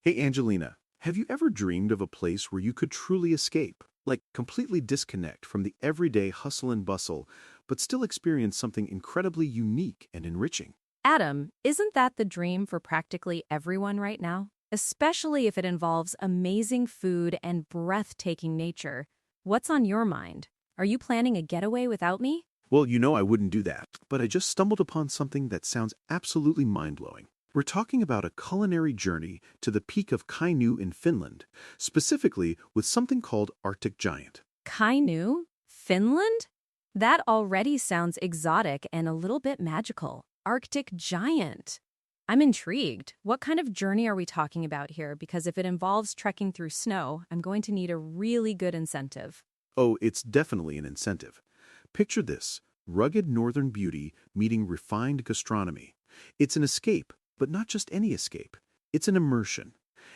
Hey Angelina, have you ever dreamed of a place where you could truly escape, like completely disconnect from the everyday hustle and bustle, but still experience something incredibly unique and enriching? Adam, isn't that the dream for practically everyone right now? Especially if it involves amazing food and breathtaking nature. What's on your mind? Are you planning a getaway without me? Well, you know I wouldn't do that, but I just stumbled upon something that sounds absolutely mind-blowing. We're talking about a culinary journey to the peak of Kainuu in Finland, specifically with something called Arctic Giant. Kainuu? Finland? That already sounds exotic and a little bit magical. Arctic giant. I'm intrigued. What kind of journey are we talking about here? Because if it involves trekking through snow, I'm going to need a really good incentive. Oh, it's definitely an incentive. Picture this, rugged northern beauty meeting refined gastronomy. It's an escape, but not just any escape. It's an immersion.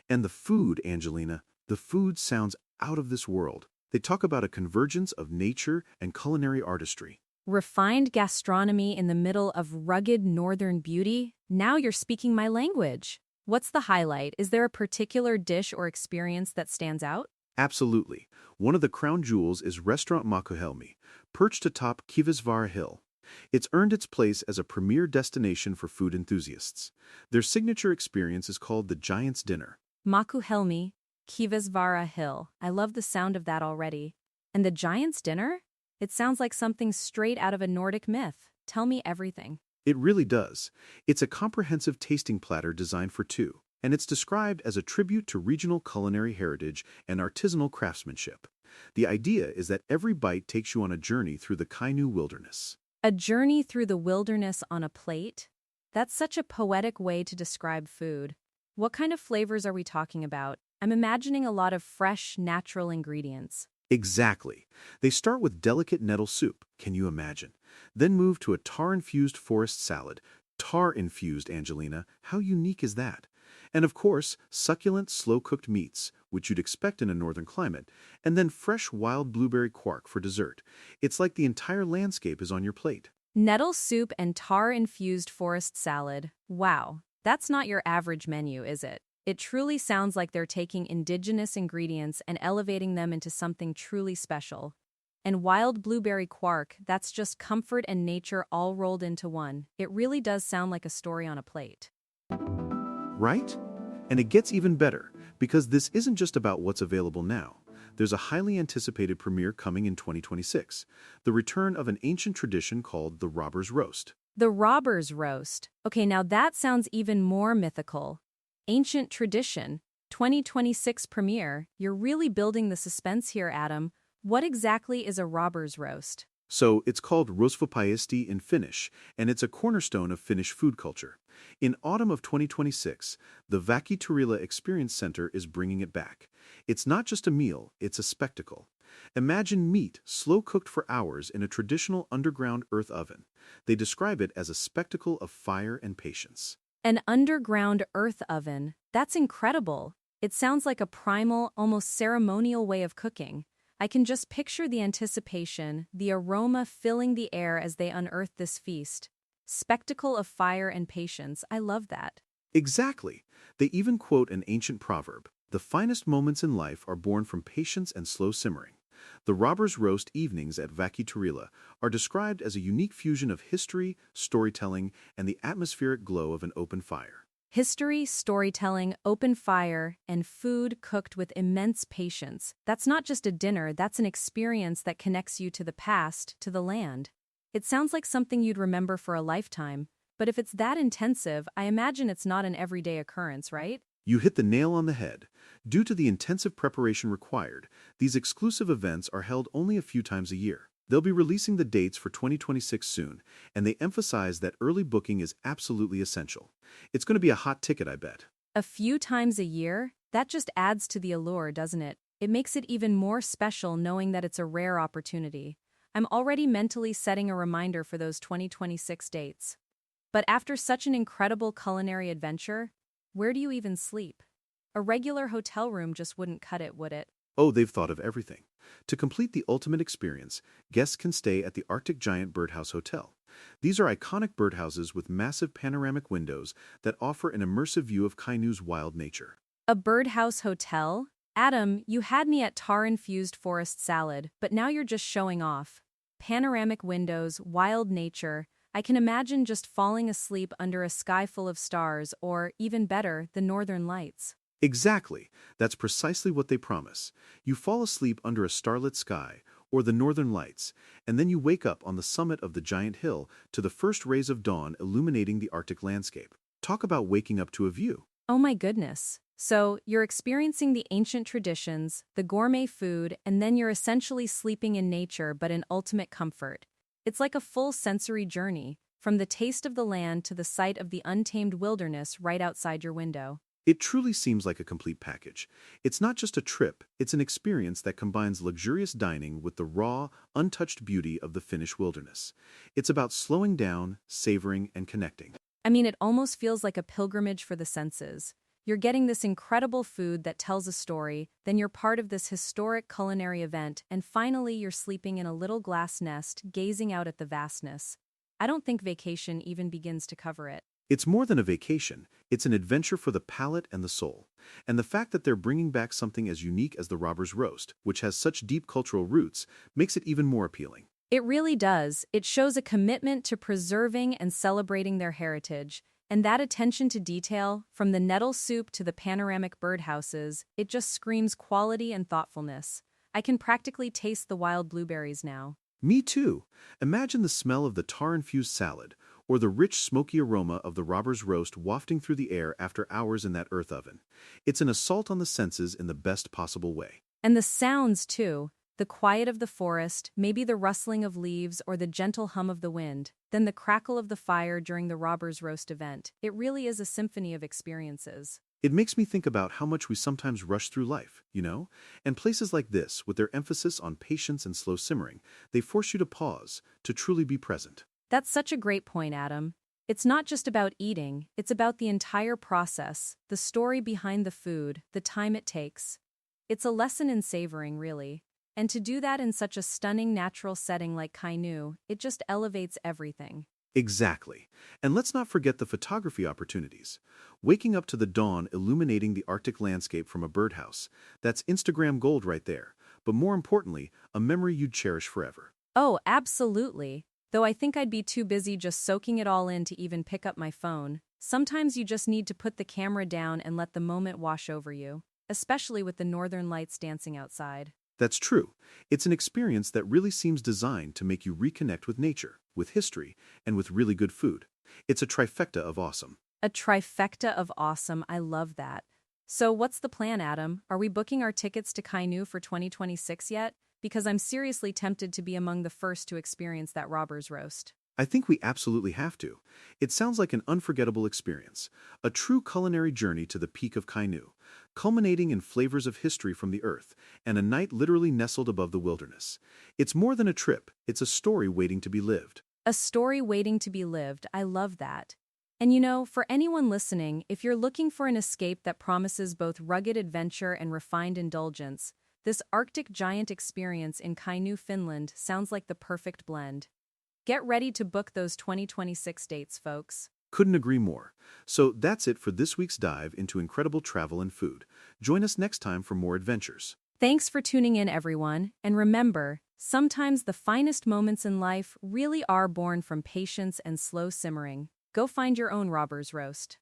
And the food, Angelina, the food sounds out of this world. They talk about a convergence of nature and culinary artistry. Refined gastronomy in the middle of rugged northern beauty? Now you're speaking my language. What's the highlight? Is there a particular dish or experience that stands out? Absolutely. One of the crown jewels is Restaurant Makuhelmi, perched atop Kivesvaara hill. It's earned its place as a premier destination for food enthusiasts. Their signature experience is called the Giant's Dinner. Makuhelmi, Kivesvaara Hill. I love the sound of that already. And the Giant's Dinner? It sounds like something straight out of a Nordic myth. Tell me everything. It really does. It's a comprehensive tasting platter designed for two, and it's described as a tribute to regional culinary heritage and artisanal craftsmanship. The idea is that every bite takes you on a journey through the Kainuu wilderness. A journey through the wilderness on a plate? That's such a poetic way to describe food. What kind of flavors are we talking about? I'm imagining a lot of fresh, natural ingredients. Exactly. They start with delicate nettle soup, can you imagine? Then move to a tar-infused forest salad. Tar-infused, Angelina, how unique is that? And of course, succulent, slow-cooked meats, which you'd expect in a northern climate, and then fresh wild blueberry quark for dessert. It's like the entire landscape is on your plate. Nettle soup and tar-infused forest salad. Wow, that's not your average menu, is it? It truly sounds like they're taking indigenous ingredients and elevating them into something truly special. And wild blueberry quark, that's just comfort and nature all rolled into one. It really does sound like a story on a plate. Right? And it gets even better, because this isn't just about what's available now. There's a highly anticipated premiere coming in 2026, the return of an ancient tradition called the Robber's Roast. The Robber's Roast. Okay, now that sounds even more mythical. Ancient tradition, 2026 premiere. You're really building the suspense here, Adam. What exactly is a robber's roast? So it's called Rosvopaisti in Finnish, and it's a cornerstone of Finnish food culture. In autumn of 2026, the Wäki-Turila Experience Center is bringing it back. It's not just a meal, it's a spectacle. Imagine meat slow-cooked for hours in a traditional underground earth oven. They describe it as a spectacle of fire and patience. An underground earth oven. That's incredible. It sounds like a primal, almost ceremonial way of cooking. I can just picture the anticipation, the aroma filling the air as they unearth this feast. Spectacle of fire and patience. I love that. Exactly. They even quote an ancient proverb: "The finest moments in life are born from patience and slow simmering." The Robber's Roast evenings at Wäki-Turila are described as a unique fusion of history, storytelling, and the atmospheric glow of an open fire. History, storytelling, open fire, and food cooked with immense patience. That's not just a dinner, that's an experience that connects you to the past, to the land. It sounds like something you'd remember for a lifetime, but if it's that intensive, I imagine it's not an everyday occurrence, right? You hit the nail on the head. Due to the intensive preparation required, these exclusive events are held only a few times a year. They'll be releasing the dates for 2026 soon, and they emphasize that early booking is absolutely essential. It's going to be a hot ticket, I bet. A few times a year? That just adds to the allure, doesn't it? It makes it even more special knowing that it's a rare opportunity. I'm already mentally setting a reminder for those 2026 dates. But after such an incredible culinary adventure, where do you even sleep? A regular hotel room just wouldn't cut it, would it? Oh, they've thought of everything. To complete the ultimate experience, guests can stay at the Arctic Giant Birdhouse Hotel. These are iconic birdhouses with massive panoramic windows that offer an immersive view of Kainuu's wild nature. A birdhouse hotel? Adam, you had me at tar-infused forest salad, but now you're just showing off. Panoramic windows, wild nature. I can imagine just falling asleep under a sky full of stars, or, even better, the northern lights. Exactly. That's precisely what they promise. You fall asleep under a starlit sky, or the northern lights, and then you wake up on the summit of the giant hill to the first rays of dawn illuminating the Arctic landscape. Talk about waking up to a view. Oh my goodness. So, you're experiencing the ancient traditions, the gourmet food, and then you're essentially sleeping in nature but in ultimate comfort. It's like a full sensory journey, from the taste of the land to the sight of the untamed wilderness right outside your window. It truly seems like a complete package. It's not just a trip, it's an experience that combines luxurious dining with the raw, untouched beauty of the Finnish wilderness. It's about slowing down, savoring, and connecting. I mean, it almost feels like a pilgrimage for the senses. You're getting this incredible food that tells a story, then you're part of this historic culinary event, and finally you're sleeping in a little glass nest, gazing out at the vastness. I don't think vacation even begins to cover it. It's more than a vacation, it's an adventure for the palate and the soul. And the fact that they're bringing back something as unique as the robber's roast, which has such deep cultural roots, makes it even more appealing. It really does. It shows a commitment to preserving and celebrating their heritage. And that attention to detail, from the nettle soup to the panoramic birdhouses, it just screams quality and thoughtfulness. I can practically taste the wild blueberries now. Me too. Imagine the smell of the tar-infused salad, or the rich smoky aroma of the robber's roast wafting through the air after hours in that earth oven. It's an assault on the senses in the best possible way. And the sounds, too. The quiet of the forest, maybe the rustling of leaves or the gentle hum of the wind, then the crackle of the fire during the robber's roast event. It really is a symphony of experiences. It makes me think about how much we sometimes rush through life, And places like this, with their emphasis on patience and slow simmering, they force you to pause, to truly be present. That's such a great point, Adam. It's not just about eating, it's about the entire process, the story behind the food, the time it takes. It's a lesson in savoring, really. And to do that in such a stunning natural setting like Kainuu, it just elevates everything. Exactly. And let's not forget the photography opportunities. Waking up to the dawn illuminating the Arctic landscape from a birdhouse, that's Instagram gold right there. But more importantly, a memory you'd cherish forever. Oh, absolutely. Though I think I'd be too busy just soaking it all in to even pick up my phone. Sometimes you just need to put the camera down and let the moment wash over you, especially with the northern lights dancing outside. That's true. It's an experience that really seems designed to make you reconnect with nature, with history, and with really good food. It's a trifecta of awesome. A trifecta of awesome, I love that. So what's the plan, Adam? Are we booking our tickets to Kainuu for 2026 yet? Because I'm seriously tempted to be among the first to experience that robber's roast. I think we absolutely have to. It sounds like an unforgettable experience, a true culinary journey to the peak of Kainuu, culminating in flavors of history from the earth, and a night literally nestled above the wilderness. It's more than a trip, it's a story waiting to be lived. A story waiting to be lived, I love that. And for anyone listening, if you're looking for an escape that promises both rugged adventure and refined indulgence, this Arctic giant experience in Kainuu, Finland sounds like the perfect blend. Get ready to book those 2026 dates, folks. Couldn't agree more. So that's it for this week's dive into incredible travel and food. Join us next time for more adventures. Thanks for tuning in, everyone. And remember, sometimes the finest moments in life really are born from patience and slow simmering. Go find your own robber's roast.